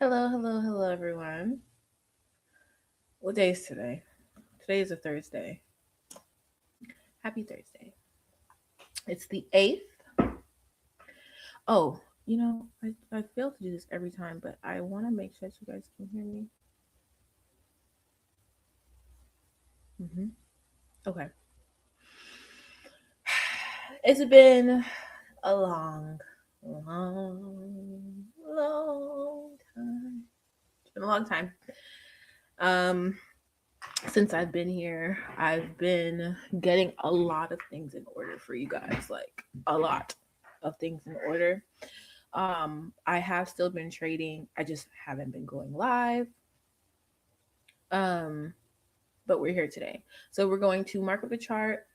Hello, hello, hello, everyone. What day is today? Today is a Thursday. Happy Thursday. It's the 8th. Oh, I fail to do this every time, but I want to make sure that you guys can hear me. hmm Okay. It's been a long time. It's been a long time. Um, since I've been here, I've been getting a lot of things in order for you guys, like a lot of things in order. I have still been trading. I just haven't been going live. Um, but we're here today. So we're going to mark up the chart,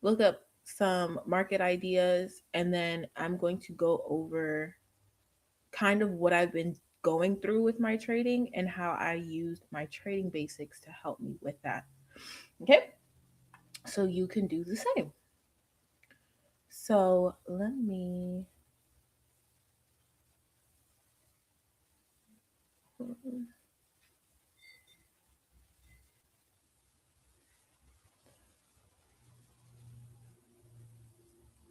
look up some market ideas, and then I'm going to go over kind of what I've been going through with my trading and how I used my trading basics to help me with that. Okay? So you can do the same. So let me.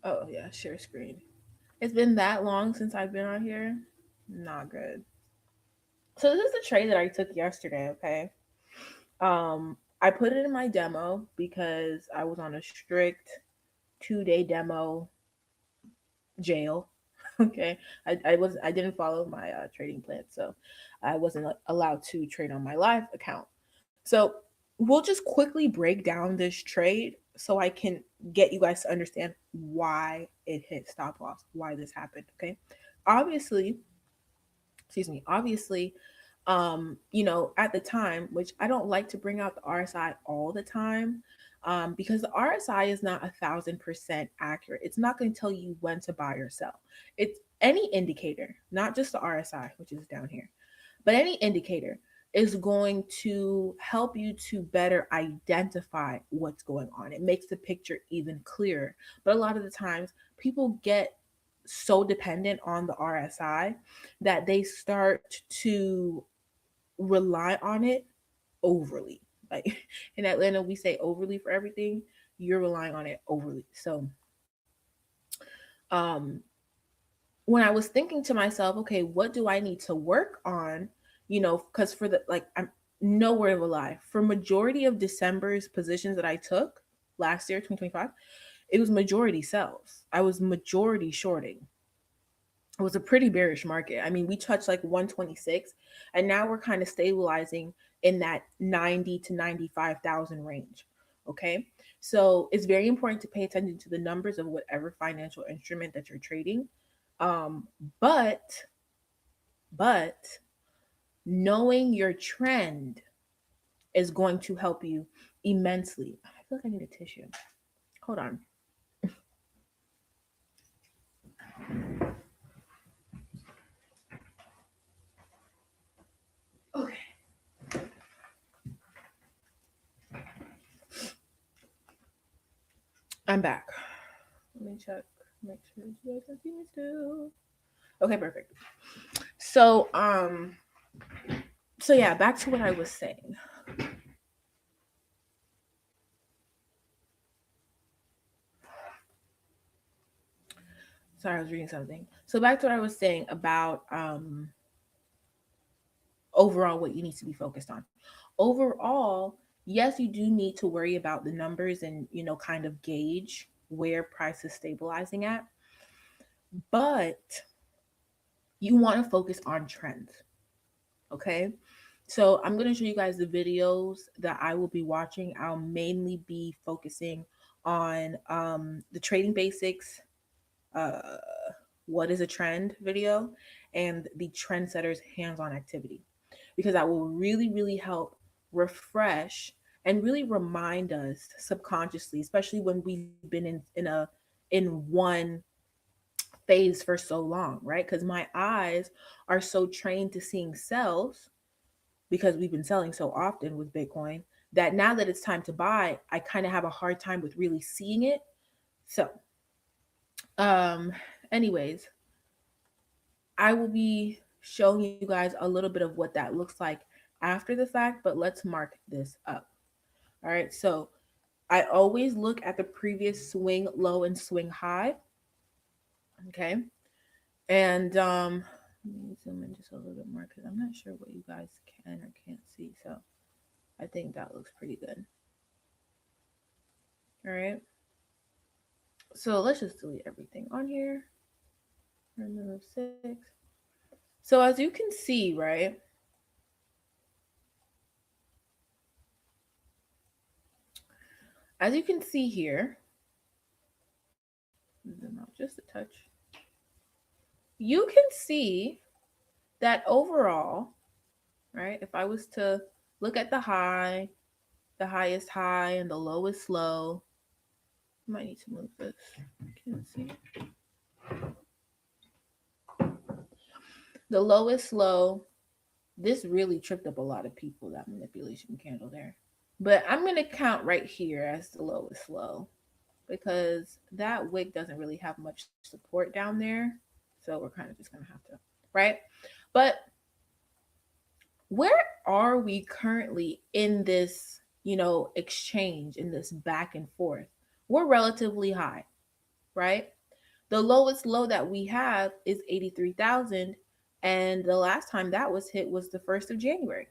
Oh, yeah, share screen. It's been that long since I've been on here. Not good. So this is the trade that I took yesterday, okay? I put it in my demo because I was on a strict 2-day demo jail. Okay. I didn't follow my trading plan, so I wasn't allowed to trade on my live account. So we'll just quickly break down this trade so I can get you guys to understand why it hit stop loss, why this happened. Okay. Obviously, obviously, at the time, which I don't like to bring out the RSI all the time, because the RSI is not 1,000% accurate. It's not going to tell you when to buy or sell. It's any indicator, not just the RSI, which is down here, but any indicator is going to help you to better identify what's going on. It makes the picture even clearer. But a lot of the times, people get so dependent on the RSI that they start to rely on it overly. Like in Atlanta, we say overly for everything. You're relying on it overly. So, um, when I was thinking to myself, okay, what do I need to work on? Because for the like, I'm nowhere of a lie. For majority of December's positions that I took last year, 2025, it was majority sells. I was majority shorting. It was a pretty bearish market. I mean, we touched like 126, and now we're kind of stabilizing in that 90 to 95,000 range. Okay. So it's very important to pay attention to the numbers of whatever financial instrument that you're trading. Um, but, but knowing your trend is going to help you immensely. I feel like I need a tissue. Hold on. Okay. I'm back. Let me check. Make sure you guys can see me still. Okay, perfect. So, yeah, back to what I was saying. Sorry, I was reading something. So back to what I was saying about overall what you need to be focused on. Overall, yes, you do need to worry about the numbers and kind of gauge where price is stabilizing at, but you want to focus on trends. Okay. So I'm going to show you guys the videos that I will be watching. I'll mainly be focusing on the trading basics, uh, what is a trend video, and the trendsetters hands-on activity, because that will really, really help refresh and really remind us subconsciously, especially when we've been in one phase for so long, right? Because my eyes are so trained to seeing sells because we've been selling so often with Bitcoin that now that it's time to buy, I kind of have a hard time with really seeing it. So, um, anyways, I will be showing you guys a little bit of what that looks like after the fact, but let's mark this up. All right, so I always look at the previous swing low and swing high. Okay. And let me zoom in just a little bit more because I'm not sure what you guys can or can't see. So I think that looks pretty good. All right. So let's just delete everything on here. Remove 6. So as you can see, right, as you can see here, zoom out just a touch. You can see that overall, right, if I was to look at the high, the highest high, and the lowest low, I might need to move this. Can't see. The lowest low, this really tripped up a lot of people, that manipulation candle there. But I'm going to count right here as the lowest low because that wick doesn't really have much support down there. So we're kind of just going to have to, right? But where are we currently in this, exchange, in this back and forth? We're relatively high, right? The lowest low that we have is 83,000. And the last time that was hit was the 1st of January.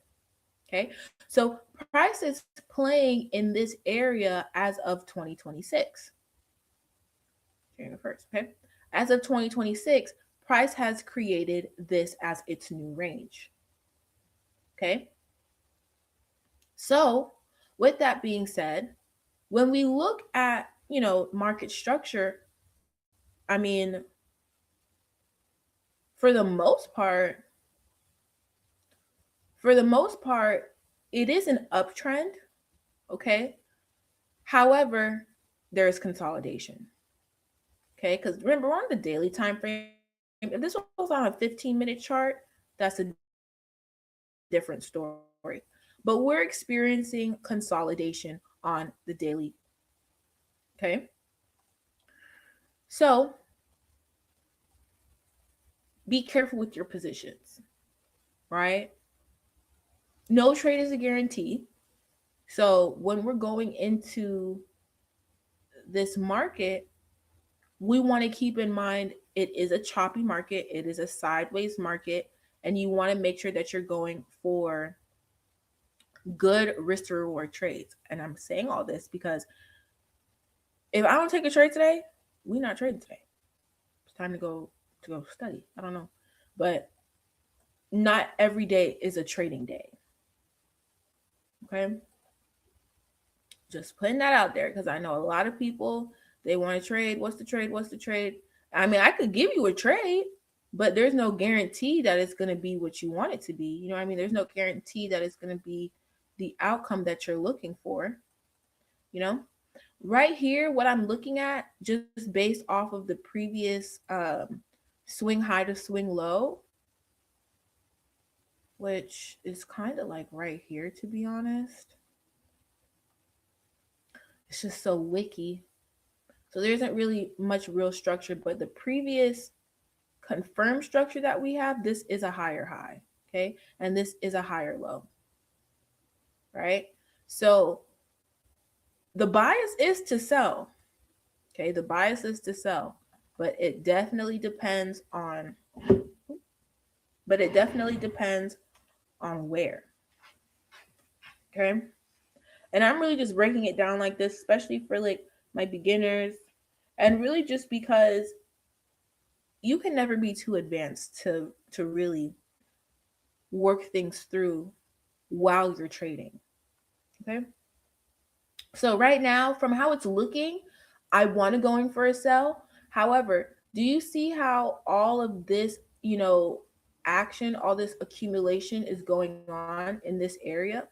Okay. So price is playing in this area as of 2026. January 1st. Okay. As of 2026, price has created this as its new range. Okay. So with that being said, when we look at, market structure, I mean, for the most part, for the most part, it is an uptrend, okay? However, there's consolidation, okay? Because remember, we're on the daily time frame. If this was on a 15-minute chart, that's a different story. But we're experiencing consolidation on the daily, okay? So be careful with your positions, right? No trade is a guarantee. So when we're going into this market, we want to keep in mind it is a choppy market, it is a sideways market, and you want to make sure that you're going for good risk to reward trades. And I'm saying all this because if I don't take a trade today, we're not trading today. It's time to go study. I don't know. But not every day is a trading day. Okay? Just putting that out there because I know a lot of people, they want to trade. What's the trade? What's the trade? I mean, I could give you a trade, but there's no guarantee that it's going to be what you want it to be. You know what I mean? There's no guarantee that it's going to be the outcome that you're looking for. You know, right here, what I'm looking at, just based off of the previous swing high to swing low, which is kind of like right here, to be honest. It's just so wicky. So there isn't really much real structure, but the previous confirmed structure that we have, this is a higher high, okay? And this is a higher low, right? So the bias is to sell, okay? The bias is to sell, but it definitely depends on, where, okay? And I'm really just breaking it down like this, especially for like my beginners, and really just because you can never be too advanced to really work things through while you're trading. Okay. So right now, from how it's looking, I want to go in for a sell. However, do you see how all of this, action, all this accumulation is going on in this area?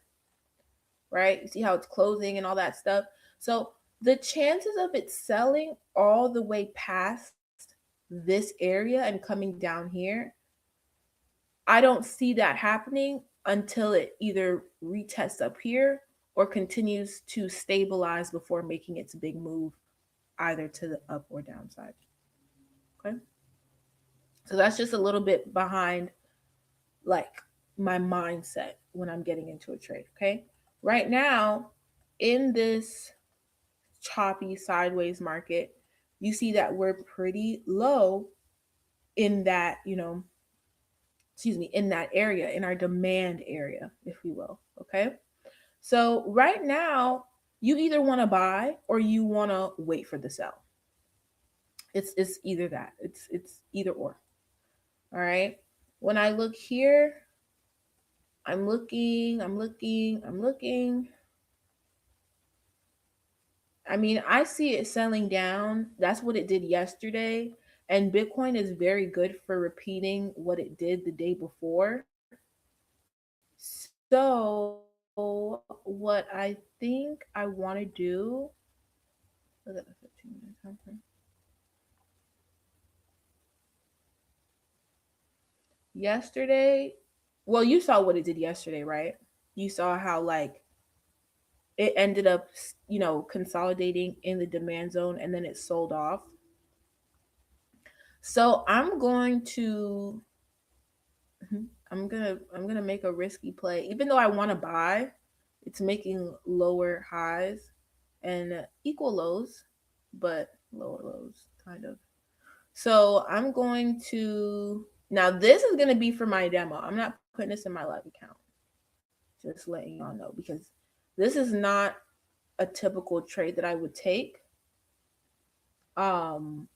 Right? You see how it's closing and all that stuff. So the chances of it selling all the way past this area and coming down here, I don't see that happening until it either retests up here or continues to stabilize before making its big move either to the up or downside. Okay. So that's just a little bit behind like my mindset when I'm getting into a trade. Okay. Right now, in this choppy sideways market, you see that we're pretty low in that, in that area, in our demand area, if we will. Okay. So right now, you either want to buy or you want to wait for the sell. It's either that. It's either or. All right. When I look here, I'm looking. I mean, I see it selling down. That's what it did yesterday. And Bitcoin is very good for repeating what it did the day before. So, what I think I want to do, look at the 15-minute time frame. Yesterday, well, you saw what it did yesterday, right? You saw how, like, it ended up, consolidating in the demand zone and then it sold off. So I'm gonna make a risky play, even though I want to buy. It's making lower highs and equal lows, but lower lows, kind of. So I'm going to now. This is gonna be for my demo. I'm not putting this in my live account. Just letting y'all know, because this is not a typical trade that I would take. Um,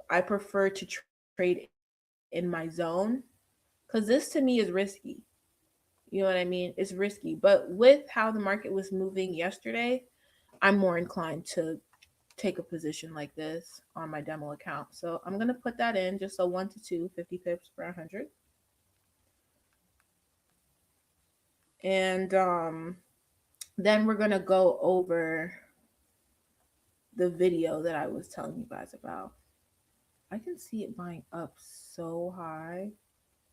I prefer to trade in my zone because this to me is risky. You know what I mean? It's risky. But with how the market was moving yesterday, I'm more inclined to take a position like this on my demo account. So I'm going to put that in just so 1 to 2, 50 pips per 100. And then we're going to go over the video that I was telling you guys about. I can see it buying up so high,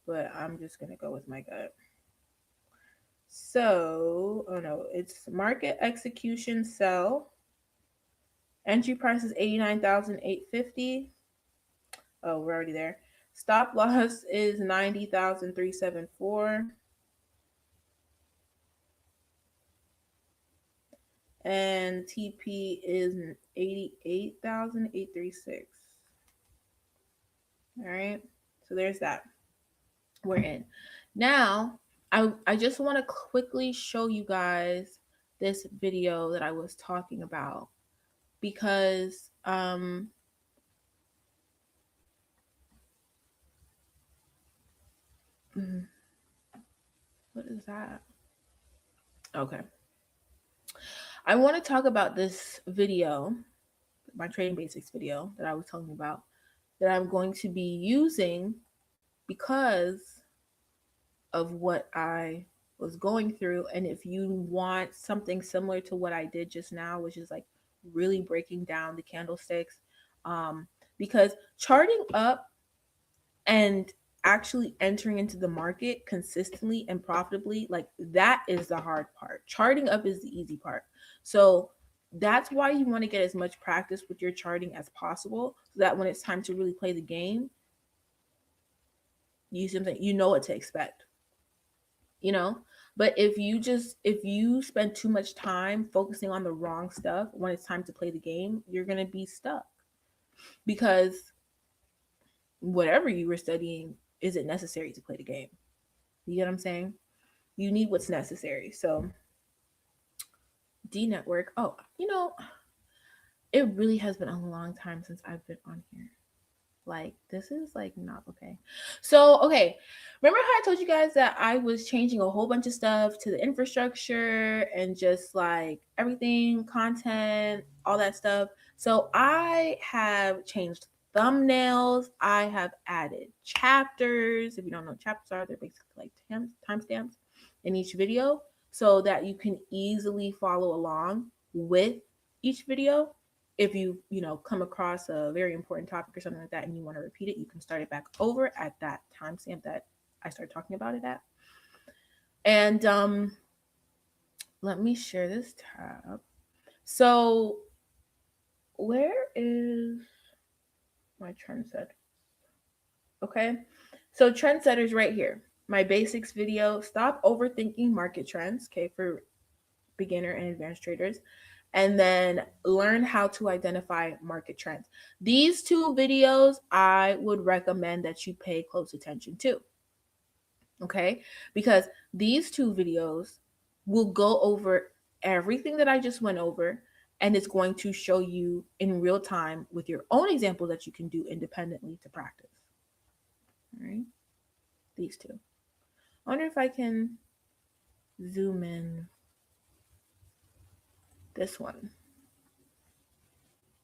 but I'm just going to go with my gut. So, oh no, it's market execution sell. Entry price is 89,850. Oh, we're already there. Stop loss is 90,374. And TP is 88,836. All right. So there's that. We're in. Now, I just want to quickly show you guys this video that I was talking about because what is that? Okay. I want to talk about this video, my trading basics video that I was telling you about, that I'm going to be using because of what I was going through. And if you want something similar to what I did just now, which is like really breaking down the candlesticks, because charting up and actually entering into the market consistently and profitably, like that is the hard part. Charting up is the easy part. So that's why you want to get as much practice with your charting as possible, so that when it's time to really play the game, you know what to expect. You know, but if you spend too much time focusing on the wrong stuff when it's time to play the game, you're going to be stuck, because whatever you were studying isn't necessary to play the game. You get what I'm saying? You need what's necessary. So D network. Oh, it really has been a long time since I've been on here. Like, this is like not okay. So, okay. Remember how I told you guys that I was changing a whole bunch of stuff to the infrastructure and just like everything, content, all that stuff. So, I have changed thumbnails. I have added chapters. If you don't know what chapters are, they're basically like timestamps in each video so that you can easily follow along with each video. If you come across a very important topic or something like that and you want to repeat it, you can start it back over at that timestamp that I started talking about it at. And let me share this tab. So where is my trendsetter? Okay, so trendsetters right here. my basics video, stop overthinking market trends, okay, for beginner and advanced traders, and then learn how to identify market trends. These two videos I would recommend that you pay close attention to, okay? Because these two videos will go over everything that I just went over, and it's going to show you in real time with your own example that you can do independently to practice. All right? These two. I wonder if I can zoom in this one.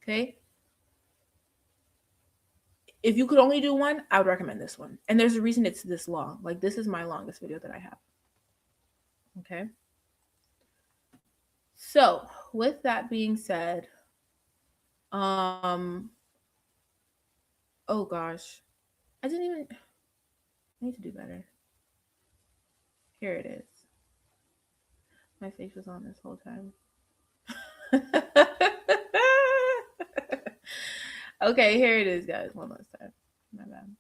Okay? If you could only do one, I would recommend this one. And there's a reason it's this long. Like, this is my longest video that I have. Okay? So, with that being said, oh gosh, I need to do better. Here it is. My face was on this whole time. Okay, here it is, guys. One last time. My bad.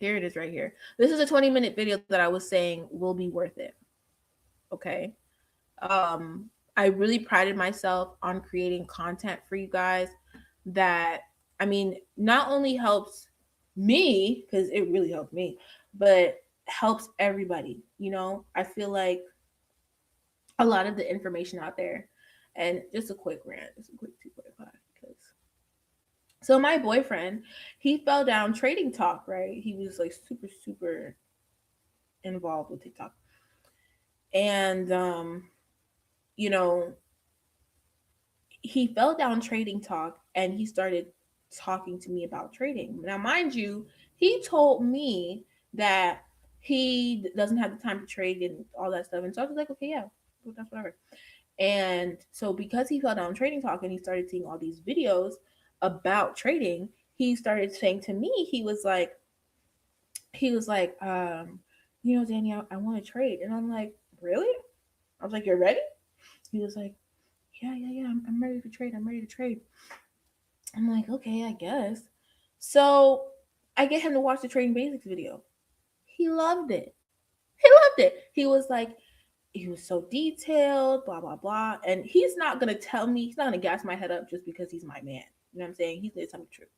Here it is right here. This is a 20-minute video that I was saying will be worth it. Okay. I really prided myself on creating content for you guys that, I mean, not only helps me, because it really helped me, but helps everybody. You know, I feel like a lot of the information out there, and just a quick rant, just a quick 2.5, because so my boyfriend, he fell down trading talk, right? He was like super involved with TikTok. And you know, he fell down trading talk and he started talking to me about trading. Now, mind you, he told me that he doesn't have the time to trade and all that stuff. And so I was like, okay, yeah, that's whatever. And so because he fell down trading talk and he started seeing all these videos about trading, he started saying to me, he was like, you know, Danny, I want to trade. And I'm like, really? I was like, you're ready? He was like, yeah, I'm ready to trade. I'm ready to trade. I'm like, okay, I guess. So I get him to watch the Trading Basics video. He loved it. He loved it. He was like, he was so detailed, blah, blah, blah. And he's not going to tell me, he's not going to gas my head up just because he's my man. You know what I'm saying? He's going to tell me the truth.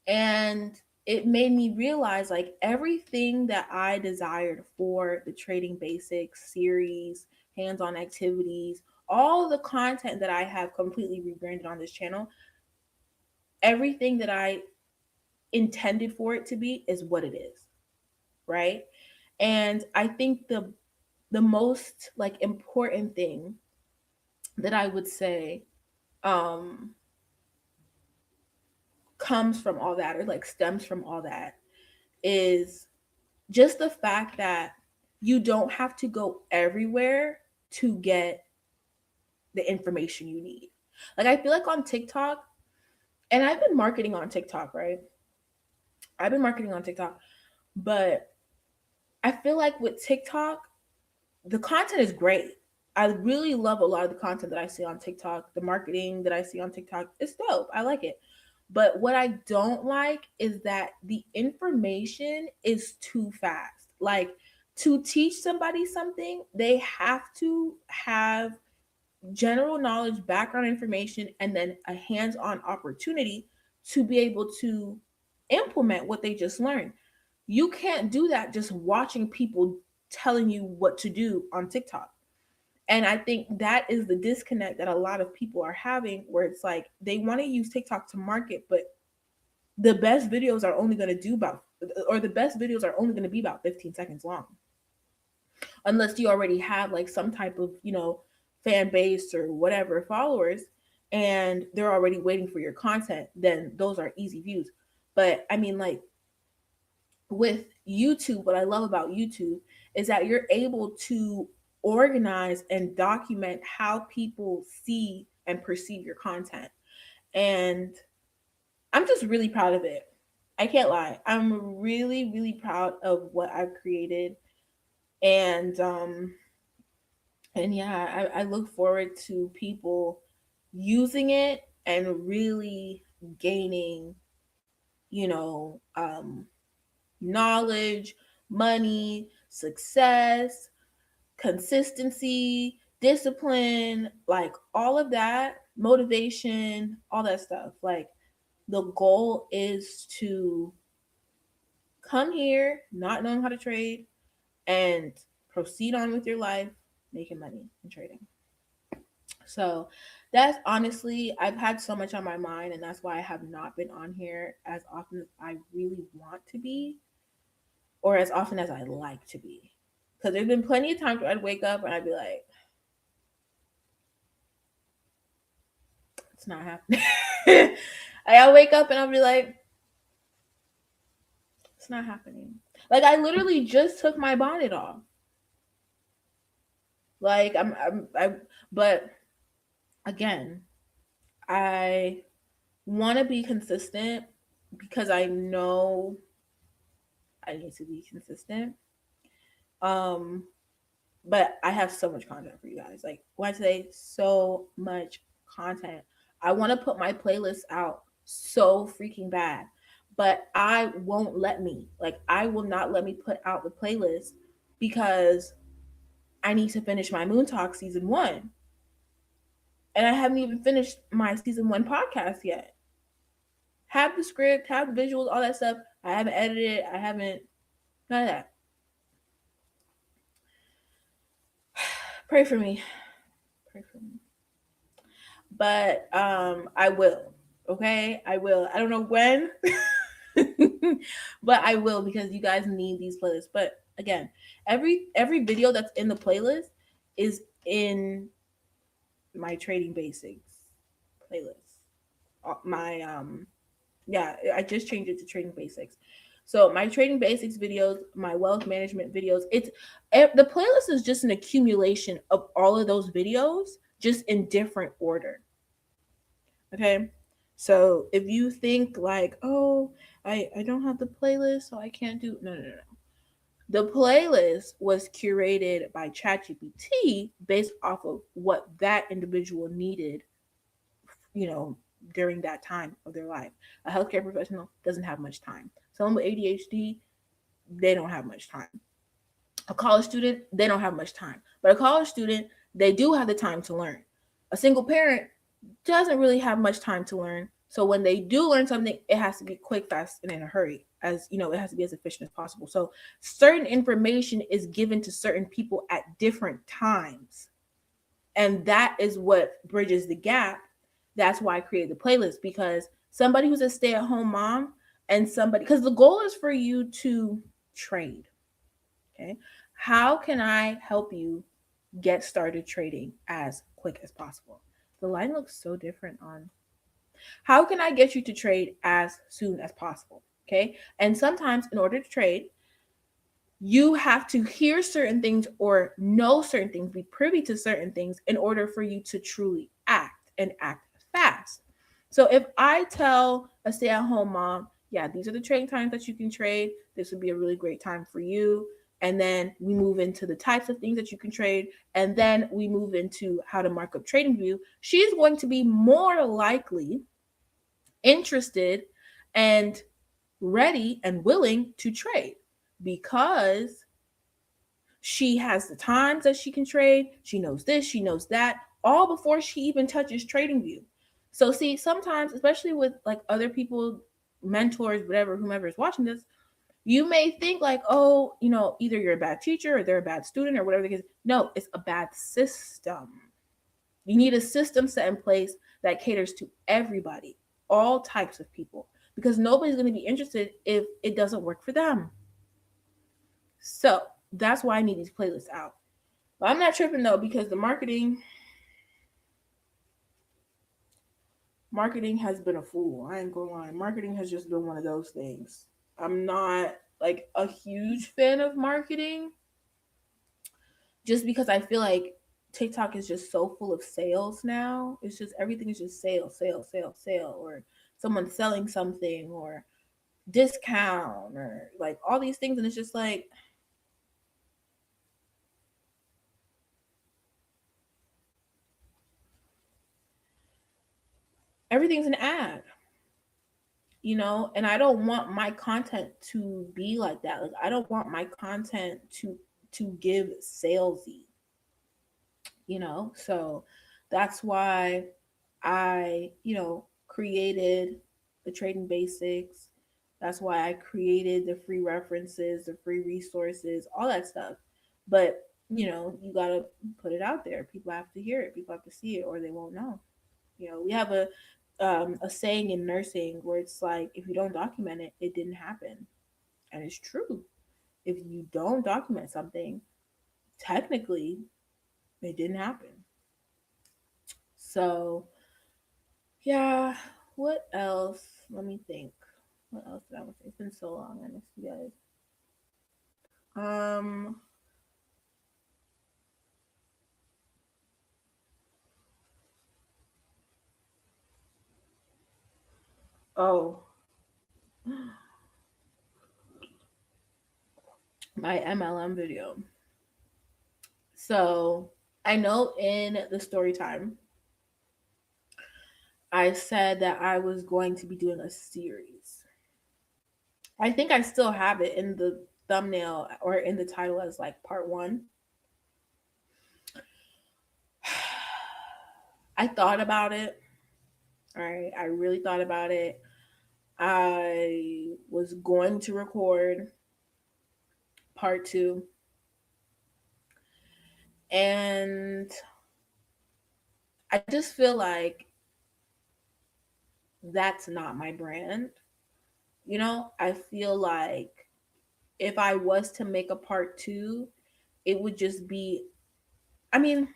And it made me realize like everything that I desired for the Trading Basics series, hands-on activities, all the content that I have completely rebranded on this channel, everything that I intended for it to be is what it is, right? And I think the most like important thing that I would say um comes from all that, or like stems from all that, is just the fact that you don't have to go everywhere to get the information you need. Like I feel like on TikTok, and I've been marketing on TikTok, right? I've been marketing on TikTok, but I feel like with TikTok, the content is great. I really love a lot of the content that I see on TikTok. The marketing that I see on TikTok is dope. I like it. But what I don't like is that the information is too fast. Like to teach somebody something, they have to have general knowledge, background information, and then a hands on opportunity to be able to implement what they just learned. You can't do that just watching people telling you what to do on TikTok. And I think that is the disconnect that a lot of people are having, where it's like they want to use TikTok to market, but the best videos are only going to do about, or the best videos are only going to be about 15 seconds long. Unless you already have like some type of, you know, fan base or whatever followers, and they're already waiting for your content, then those are easy views. But I mean, like with YouTube, what I love about YouTube is that you're able to organize and document how people see and perceive your content. And I'm just really proud of it. I can't lie. I'm really proud of what I've created. And and yeah, I look forward to people using it and really gaining, you know, knowledge, money, success, consistency, discipline, like all of that, motivation, all that stuff. Like the goal is to come here not knowing how to trade and proceed on with your life making money and trading. So that's honestly, I've had so much on my mind, and that's why I have not been on here as often as I really want to be, or as often as I like to be. Because there's been plenty of times where I'd wake up and I'd be like, it's not happening. I'll wake up and I'll be like, it's not happening. Like I literally just took my bonnet off. Like but again, I want to be consistent because I know I need to be consistent. Um, but I have so much content for you guys. Like when I say so much content, I want to put my playlist out so freaking bad, but I won't let me. Like I will not let me put out the playlist because I need to finish my Moon Talk season 1. And I haven't even finished my season 1 podcast yet. Have the script, have the visuals, all that stuff. I haven't edited it. I haven't none of that. Pray for me. Pray for me. But I will. Okay? I will. I don't know when. But I will because you guys need these playlists. But again, every video that's in the playlist is in my trading basics playlist. My yeah, I just changed it to trading basics. So my trading basics videos, my wealth management videos, it's the playlist is just an accumulation of all of those videos just in different order. Okay? So if you think like, "Oh, I don't have the playlist, so I can't do." No. The playlist was curated by ChatGPT based off of what that individual needed, you know, during that time of their life. A healthcare professional doesn't have much time. Someone with ADHD, they don't have much time. A college student, they don't have much time. But a college student, they do have the time to learn. A single parent doesn't really have much time to learn. So when they do learn something, it has to be quick, fast, and in a hurry. As you know, it has to be as efficient as possible. So certain information is given to certain people at different times. And that is what bridges the gap. That's why I created the playlist, because somebody who's a stay-at-home mom and somebody, because the goal is for you to trade. Okay. How can I help you get started trading as quick as possible? The line looks so different on how can I get you to trade as soon as possible? Okay. And sometimes in order to trade, you have to hear certain things or know certain things, be privy to certain things in order for you to truly act and act fast. So if I tell a stay-at-home mom, yeah, these are the trading times that you can trade, this would be a really great time for you. And then we move into the types of things that you can trade. And then we move into how to mark up TradingView. She's going to be more likely interested and ready and willing to trade because she has the times that she can trade. She knows this, she knows that, all before she even touches TradingView. So see, sometimes, especially with like other people, mentors, whatever, whomever is watching this, you may think like, oh, you know, either you're a bad teacher or they're a bad student or whatever the case. No, it's a bad system. You need a system set in place that caters to everybody, all types of people, because nobody's going to be interested if it doesn't work for them. So that's why I need these playlists out. But I'm not tripping though, because the marketing has been a fool. I ain't gonna lie. Marketing has just been one of those things. I'm not like a huge fan of marketing just because I feel like TikTok is just so full of sales now. It's just everything is just sale, or someone selling something or discount or like all these things. And it's just like, everything's an ad. and I don't want my content to be like that. Like I don't want my content to give salesy, So that's why I, created the trading basics. That's why I created the free references, the free resources, all that stuff. But, you got to put it out there. People have to hear it, people have to see it, or they won't know. We have a saying in nursing where it's like, if you don't document it, it didn't happen. And it's true. If you don't document something, technically, it didn't happen. So, yeah, what else? Let me think. What else did I want to say? It's been so long. I missed you guys. Um. Oh, my MLM video. So I know in the story time, I said that I was going to be doing a series. I think I still have it in the thumbnail or in the title as like part one. I thought about it. All right. I really thought about it. I was going to record part two. And I just feel like that's not my brand. I feel like if I was to make a part two, it would just be, I mean,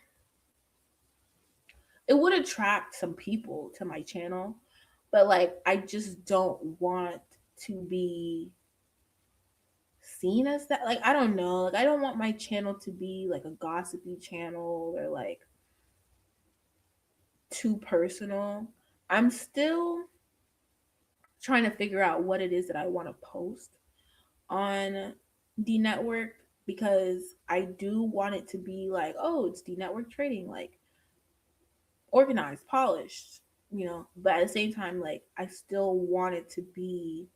it would attract some people to my channel, but like, I just don't want to be seen as that. Like, I don't know. Like, I don't want my channel to be like a gossipy channel or like too personal. I'm still trying to figure out what it is that I want to post on the network because I do want it to be like, oh, it's the network trading, like organized, polished, but at the same time, like I still want it to be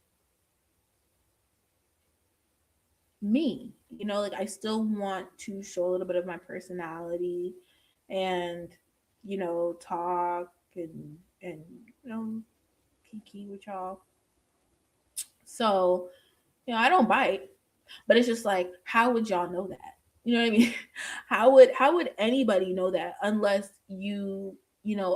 me, like I still want to show a little bit of my personality and, talk and, kiki with y'all. So, I don't bite. But it's just like, how would y'all know that? You know what I mean? How would anybody know that unless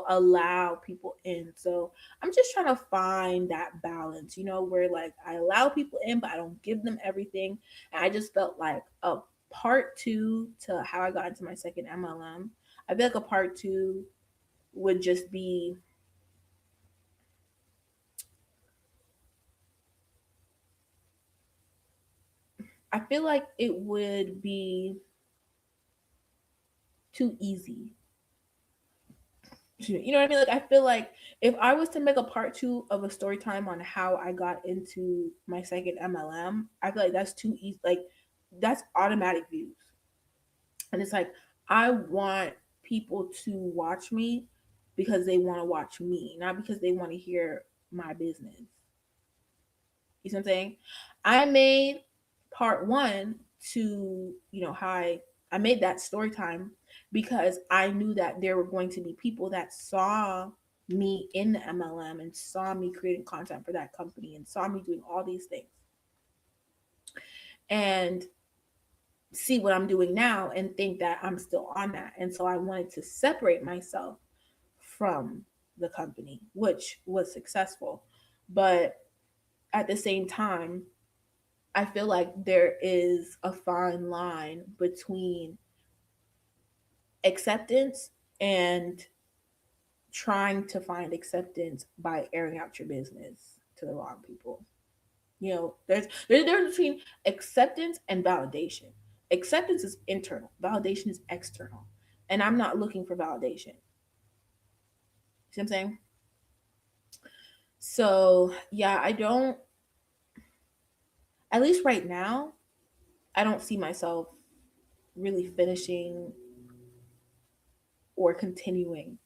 allow people in? So I'm just trying to find that balance, where like I allow people in, but I don't give them everything. And I just felt like a part two to how I got into my second MLM. I feel like a part two would just be I feel like it would be too easy. You know what I mean? Like I feel like if I was to make a part two of a story time on how I got into my second MLM, I feel like that's too easy. Like that's automatic views. And it's like I want people to watch me because they want to watch me, not because they want to hear my business. You see what I'm saying? I made part one to, how I made that story time because I knew that there were going to be people that saw me in the MLM and saw me creating content for that company and saw me doing all these things and see what I'm doing now and think that I'm still on that. And so I wanted to separate myself from the company, which was successful. But at the same time, I feel like there is a fine line between acceptance and trying to find acceptance by airing out your business to the wrong people. There's a difference between acceptance and validation. Acceptance is internal, validation is external. And I'm not looking for validation. See what I'm saying? So, yeah, I don't, at least right now, I don't see myself really finishing or continuing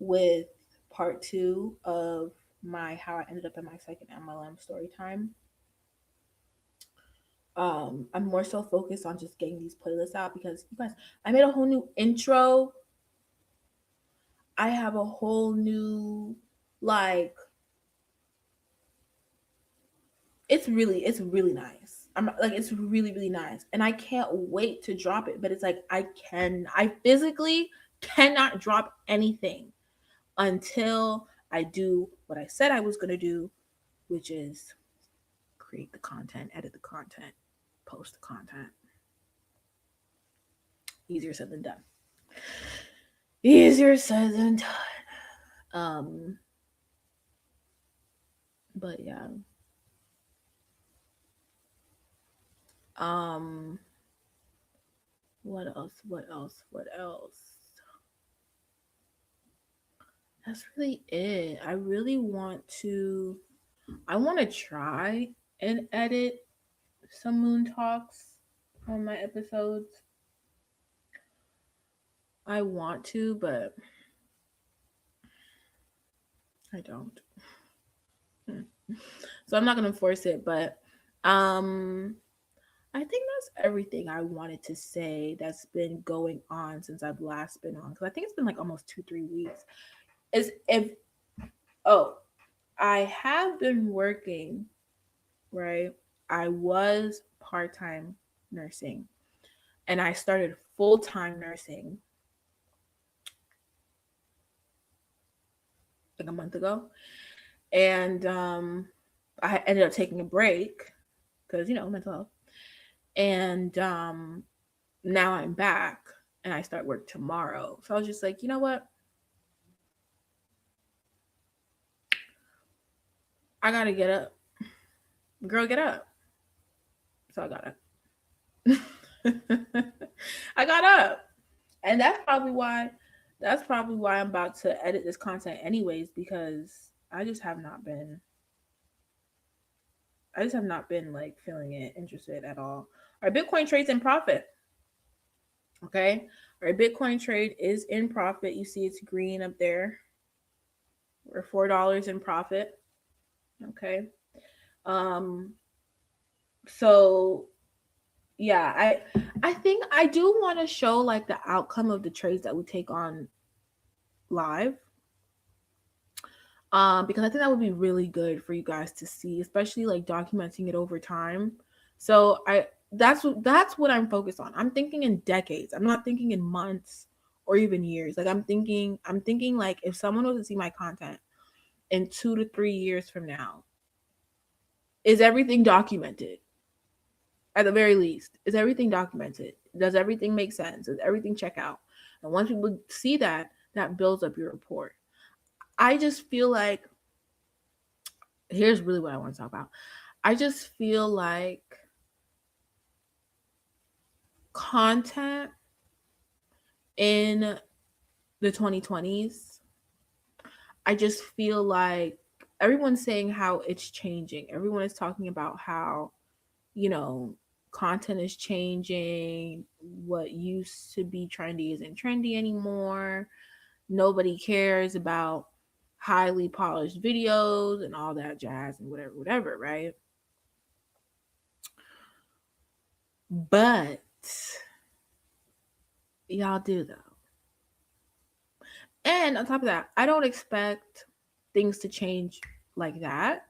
with part two of my how I ended up in my second MLM story time. I'm more so focused on just getting these playlists out because you guys, I made a whole new intro. I have a whole new like it's really nice. I'm like it's really really nice and I can't wait to drop it, but it's like I physically cannot drop anything until I do what I said I was going to do, which is create the content, edit the content, post the content. Easier said than done. Easier said than done. But yeah. Um what else? What else? What else? That's really it. I want to try and edit some moon talks on my episodes. I want to, but I don't. So I'm not going to force it, but I think that's everything I wanted to say that's been going on since I've last been on. Because I think it's been like almost 2-3 weeks. Is if oh, I have been working, right? I was part-time nursing and I started full-time nursing like a month ago. And I ended up taking a break because mental health. And now I'm back and I start work tomorrow. So I was just like, you know what? I gotta get up. Girl, get up. So I got up. I got up. And that's probably why I'm about to edit this content anyways, because I just have not been like feeling it, interested at all. Our Bitcoin trade's in profit. Okay. Our Bitcoin trade is in profit. You see it's green up there. We're $4 in profit. Okay. Um, so yeah, I think I do want to show like the outcome of the trades that we take on live. Because I think that would be really good for you guys to see, especially like documenting it over time. So that's what I'm focused on. I'm thinking in decades. I'm not thinking in months or even years. Like I'm thinking like if someone was to see my content in 2 to 3 years from now, is everything documented? At the very least, is everything documented? Does everything make sense? Does everything check out? And once people see that, that builds up your report. I just feel like here's really what I want to talk about. I just feel like content in the 2020s, I just feel like everyone's saying how it's changing. Everyone is talking about how, you know, content is changing. What used to be trendy isn't trendy anymore. Nobody cares about highly polished videos and all that jazz and whatever, right? But y'all do though. And on top of that, I don't expect things to change like that.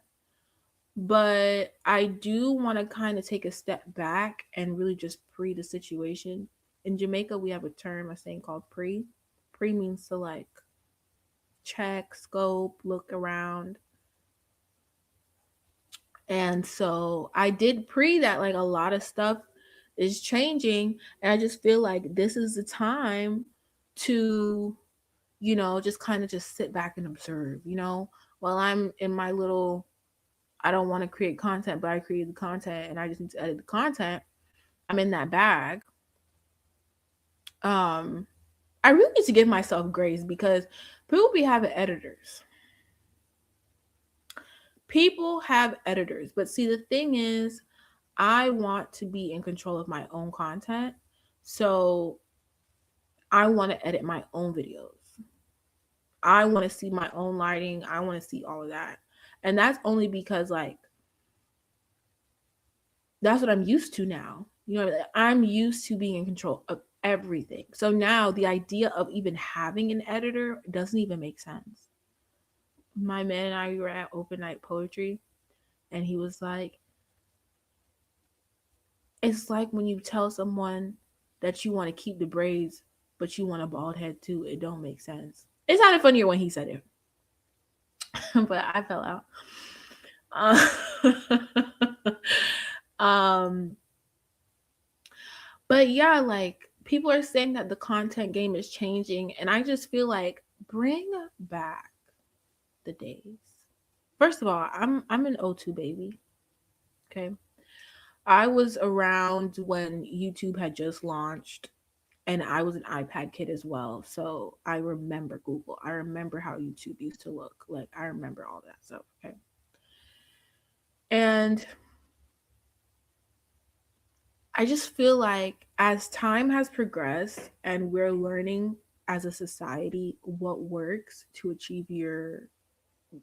But I do want to kind of take a step back and really just pre the situation. In Jamaica, we have a term, a saying called pre. Pre means to like check, scope, look around. And so I did pre that like a lot of stuff is changing. And I just feel like this is the time to, just kind of just sit back and observe, while I'm in my little, I don't want to create content, but I created the content and I just need to edit the content. I'm in that bag. Um, I really need to give myself grace because people be having editors. People have editors, but see, the thing is, I want to be in control of my own content. So I want to edit my own videos. I want to see my own lighting. I want to see all of that. And that's only because like that's what I'm used to now. You know, I'm used to being in control of everything. So now the idea of even having an editor doesn't even make sense. My man and I were at open night poetry, and he was like, it's like when you tell someone that you want to keep the braids, but you want a bald head too. It don't make sense. It sounded funnier when he said it, but I fell out. um, but yeah, like people are saying that the content game is changing, and I just feel like bring back the days. First of all, I'm an O2 baby. Okay. I was around when YouTube had just launched, and I was an iPad kid as well. So I remember Google. I remember how YouTube used to look. Like I remember all that stuff. Okay. And I just feel like as time has progressed and we're learning as a society what works to achieve your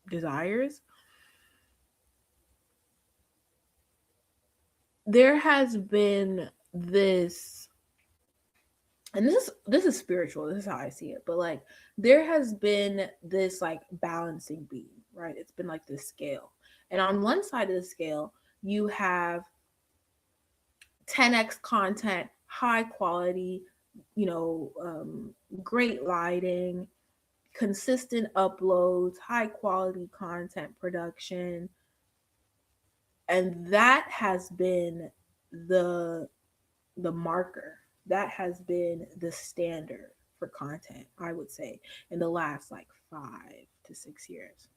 desires, there has been this, and this is spiritual, this is how I see it, but like there has been this like balancing beam, right? It's been like this scale. And on one side of the scale, you have 10x content, high quality, you know, great lighting, consistent uploads, high quality content production. And that has been the the marker. That has been the standard for content, I would say, in the last like 5 to 6 years.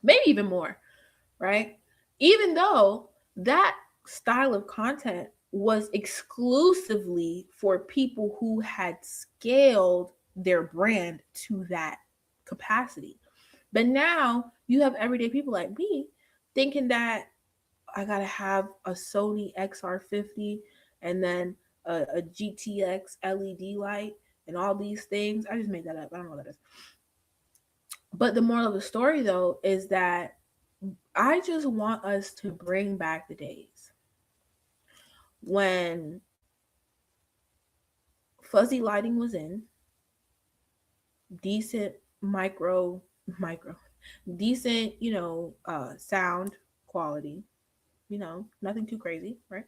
Maybe even more, right? Even though that style of content was exclusively for people who had scaled their brand to that capacity. But now you have everyday people like me thinking that I gotta have a Sony XR50 and then a GTX LED light and all these things. I just made that up. I don't know what that is. But the moral of the story, though, is that I just want us to bring back the days when fuzzy lighting was in, decent micro, decent, sound quality, nothing too crazy, right?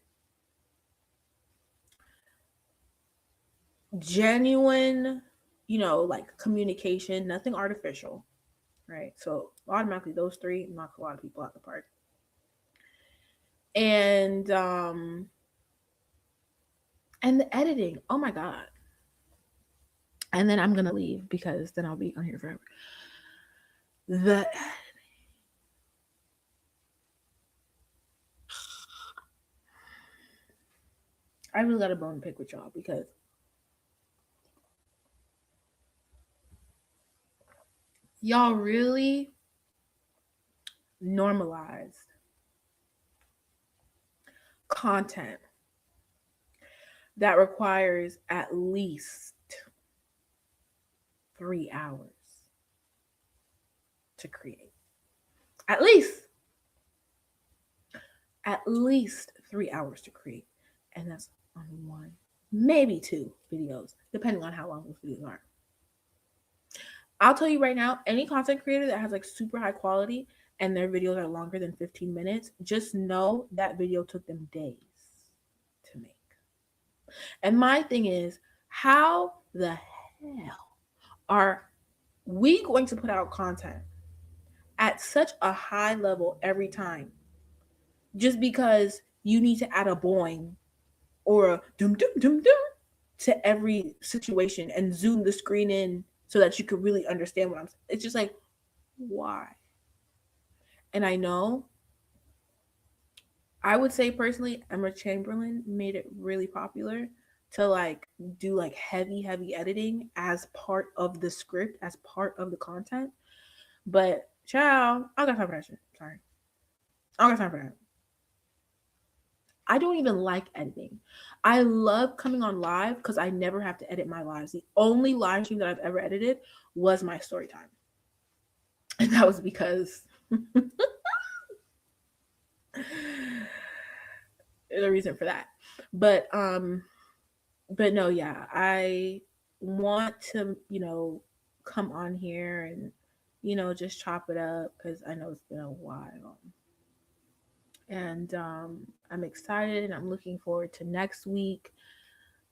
Genuine, like communication, nothing artificial, right? So automatically those three knock a lot of people out the park. And and the editing, oh my god. And then I'm gonna leave because then I'll be on here forever. The I really got a bone to pick with y'all because y'all really normalized content that requires at least 3 hours to create. At least, at least 3 hours to create. And that's on one, maybe two videos, depending on how long those videos are. I'll tell you right now, any content creator that has like super high quality and their videos are longer than 15 minutes, just know that video took them days to make. And my thing is, how the hell are we going to put out content at such a high level every time just because you need to add a boing or a dum dum dum dum to every situation and zoom the screen in so that you could really understand what I'm saying? It's just like, why? And I know, I would say personally, Emma Chamberlain made it really popular to like do like heavy editing as part of the script, as part of the content. But child, I got time for that shit. Sorry. I got time for that. I don't even like editing. I love coming on live because I never have to edit my lives. The only live stream that I've ever edited was my story time. And that was because The reason for that. But but no, yeah, I want to, come on here and, just chop it up because I know it's been a while. And I'm excited and I'm looking forward to next week.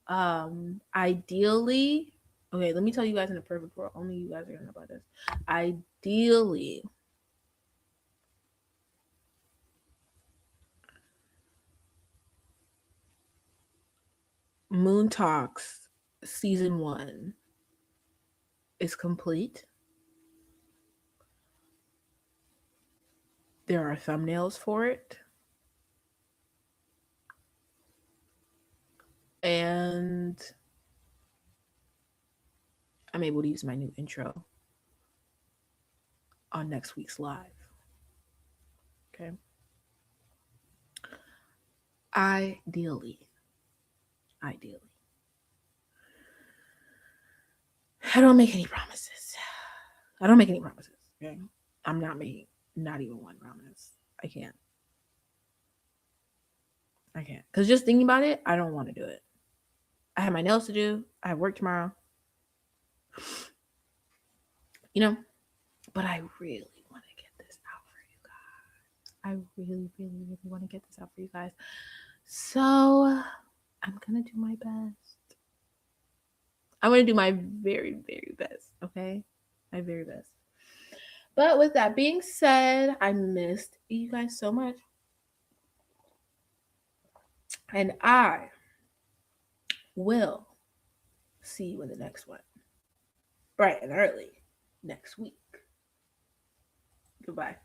Ideally, okay, let me tell you guys in a perfect world, only you guys are gonna know about this. Ideally, Moon Talks season 1 is complete. There are thumbnails for it. And I'm able to use my new intro on next week's live. Okay. Ideally. I don't make any promises. I don't make any promises. Okay. I'm not making not even one promise. I can't. Because just thinking about it, I don't want to do it. I have my nails to do. I have work tomorrow. But I really want to get this out for you guys. I really, really, really want to get this out for you guys. So I'm going to do my best. I'm going to do my very, very best. Okay? My very best. But with that being said, I missed you guys so much. And I will see you in the next one. Bright and early next week. Goodbye.